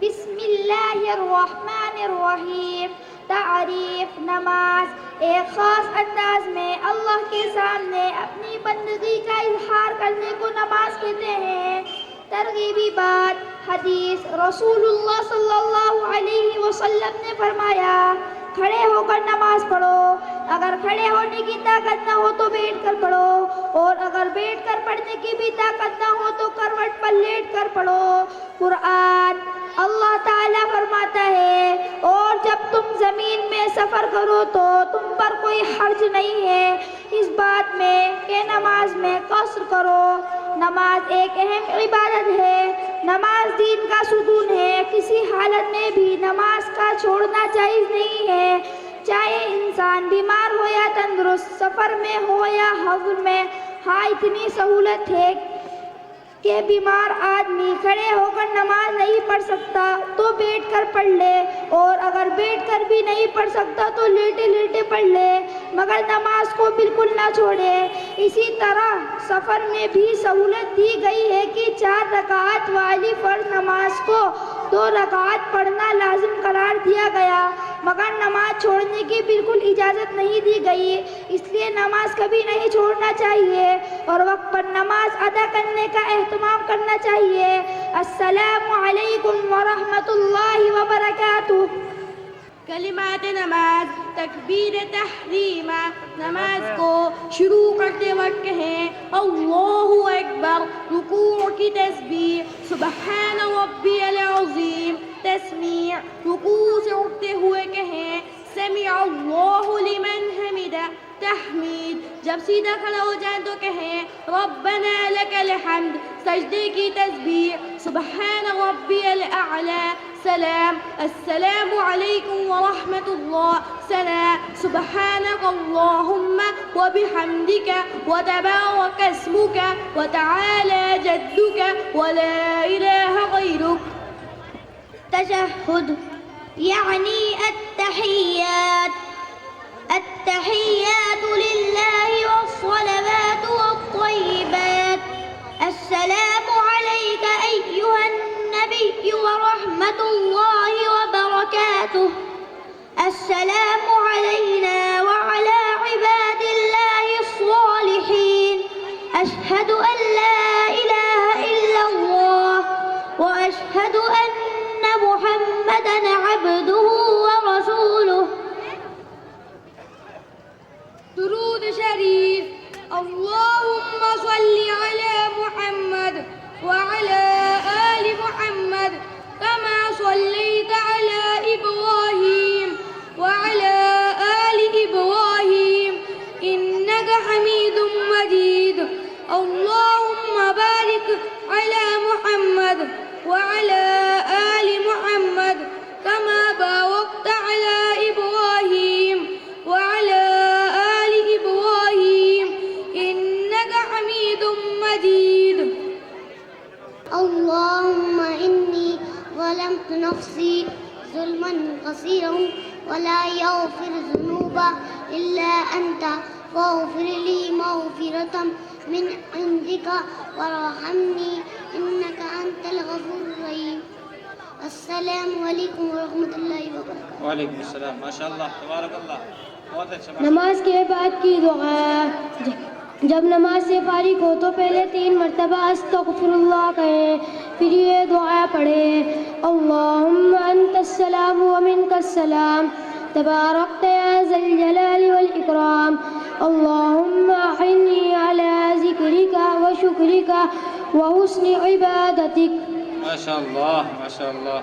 بسم اللہ الرحمن الرحیم۔ تعریف: نماز ایک خاص انداز میں اللہ کے سامنے اپنی بندگی کا اظہار کرنے کو نماز کہتے ہیں۔ ترغیبی بات: حدیث: رسول اللہ صلی اللہ علیہ وسلم نے فرمایا، کھڑے ہو کر نماز پڑھو، اگر کھڑے ہونے کی طاقت نہ ہو تو بیٹھ کر پڑھو، اور اگر بیٹھ کر پڑھنے کی بھی طاقت نہ ہو تو کروٹ پر لیٹ کر پڑھو۔ قرآن: اللہ تعالیٰ فرماتا ہے، اور جب تم زمین میں سفر کرو تو تم پر کوئی حرج نہیں ہے اس بات میں کہ نماز میں قصر کرو۔ نماز ایک اہم عبادت ہے، نماز دین کا ستون ہے، کسی حالت میں بھی نماز کا چھوڑنا جائز نہیں ہے، چاہے انسان بیمار ہو یا تندرست، سفر میں ہو یا حضر میں۔ ہاں، اتنی سہولت ہے کہ بیمار آدمی کھڑے ہو کر نماز نہیں پڑھ سکتا تو بیٹھ کر پڑھ لے، اور اگر بیٹھ کر بھی نہیں پڑھ سکتا تو لیٹے لیٹے پڑھ لے، مگر نماز کو بالکل نہ چھوڑے۔ اسی طرح سفر میں بھی سہولت دی گئی ہے کہ 4 رکعت والی فرض نماز کو 2 رکعت پڑھنا لازم قرار دیا گیا، مگر نماز چھوڑنے کی بالکل اجازت نہیں دی گئی، اس لیے نماز کبھی نہیں چھوڑنا چاہیے اور وقت پر نماز ادا کرنے کا اہتمام کرنا چاہیے۔ السلام علیکم ورحمۃ اللہ وبرکاتہ۔ کلمات نماز: تکبیر تحریمہ: نماز کو شروع کرتے وقت کہیں اللہ اکبر۔ رکوع کی تسبیح: سبحان ربی العظیم۔ تسمیع: رکوع سے اٹھتے ہوئے کہیں سمع اللہ لمن حمدہ۔ تحمید: جب سیدھا کھڑا ہو جائیں تو کہیں ربنا لک الحمد۔ سجدے کی تسبیح: سبحان ربی الاعلی۔ سلام: السلام علیکم ورحمۃ اللہ۔ ثناء: سبحانک اللہم وبحمدک وتبارک اسمک وتعالی جدک ولا الہ غیرک۔ تشہد یعنی التحیات۔ التحیات للہ والصلوات والطیبات۔ السلام علیک ایہا النبی ورحمۃ اللہ وبرکاتہ۔ السلام علینا وعلی عباد اللہ الصالحین۔ اشہد ان لا الہ الا اللہ واشہد ان محمدا عبدہ ورسولہ۔ درود شریف: اللہم صل علی محمد وعلی آل محمد کما صلیت علی ابراہیم وعلی آل ابراہیم انک حمید مجید۔ اللہم بارک علی محمد وعلی آل محمد کما بارکت علی ابراہیم وعلی آل ابراہیم انک حمید مجید۔ اللهم إني ظلمت نفسي ظلما كثيرا ولا يغفر الذنوب إلا أنت فاغفر لي مغفرة من عندك وارحمني إنك أنت الغفور الرحيم۔ السلام علیکم ورحمۃ اللہ وبرکاتہ۔ وعلیکم السلام۔ ماشاء اللہ، تبارک اللہ، بہت اچھا۔ نماز کے بعد کی دعا: جب نماز سے فارغ ہو تو پہلے 3 مرتبہ استغفر اللہ کہیں، پھر یہ دعا پڑھیں: اللہم انت السلام ومنک السلام تبارکت یا ذا الجلال والاکرام، اللہم اعنی علی ذکرک وشکرک وحسن عبادتک۔ ماشاء اللہ، ماشاء اللہ۔